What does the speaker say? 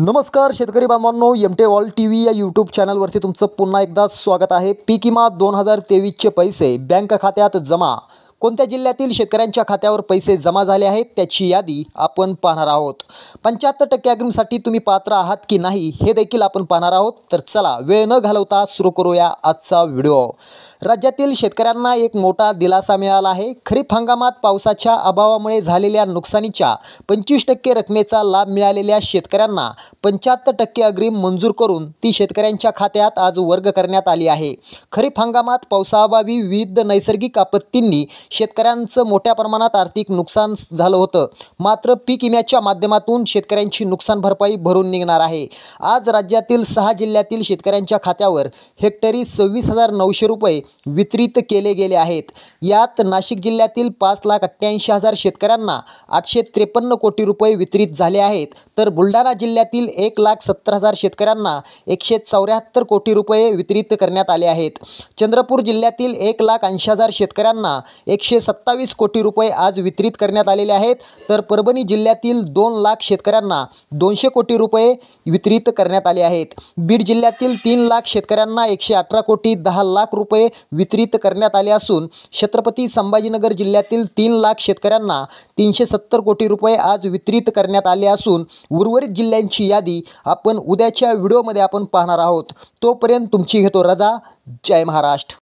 नमस्कार शेतकरी बांधवांनो, एमटे ऑल टी व्ही या यूट्यूब चॅनलवरती तुमचं पुन्हा एकदा स्वागत आहे। पीक विमा 2023चे पैसे बँक खात्यात जमा। कोणत्या जिल्ह्यातील शेतकऱ्यांच्या खात्यावर पैसे जमा झाले आहेत त्याची यादी आपण पाहणार आहोत। 75% अग्रिमसाठी तुम्ही पात्र आहात की नाही हे देखील आपण पाहणार आहोत। तर चला वेळ न घालवता सुरू करूया आजचा व्हिडिओ। राज्यातील शेतकऱ्यांना एक मोठा दिलासा मिळाला आहे। खरीप हंगामात पावसाच्या अभावामुळे झालेल्या नुकसानीच्या 25% रकमेचा लाभ मिळालेल्या शेतकऱ्यांना 75% अग्रिम मंजूर करून ती शेतकऱ्यांच्या खात्यात आज वर्ग करण्यात आली आहे। खरीप हंगामात पावसाअभावी विविध नैसर्गिक आपत्तींनी शेतकऱ्यांचं मोठ्या प्रमाणात आर्थिक नुकसान झालं होतं। मात्र पीक विम्याच्या माध्यमातून शेतकऱ्यांची नुकसान भरपाई भरून निघणार आहे। आज राज्यातील 6 जिल्ह्यातील शेतकऱ्यांच्या खात्यावर हेक्टरी 26,900 रुपये वितरित केले गेले आहेत। यात नाशिक जिल्ह्यातील 5,88,000 शेतकऱ्यांना 853 कोटी रुपये वितरित झाले आहेत, तर बुलढाणा जिल्ह्यातील 1,70,000 शेतकऱ्यांना 174 कोटी रुपये वितरित करण्यात आले आहेत। चंद्रपूर जिल्ह्यातील 1,80,000 शेतकऱ्यांना 127 कोटी रुपये आज वितरित करण्यात आलेले आहेत, तर परभणी जिल्ह्यातील 2 लाख शेतकऱ्यांना 200 कोटी रुपये वितरित करण्यात आले आहेत। बीड जिल्ह्यातील 3 लाख शेतकऱ्यांना 118 कोटी 10 लाख रुपये वितरित करण्यात आले असून छत्रपती संभाजीनगर जिल्ह्यातील 3 लाख शेतकऱ्यांना 370 कोटी रुपये आज वितरित करण्यात आले असून उर्वरित जिल्ह्यांची यादी आपण उद्याच्या व्हिडिओमध्ये आपण पाहणार आहोत। तोपर्यंत तुमची घेतो रजा। जय महाराष्ट्र।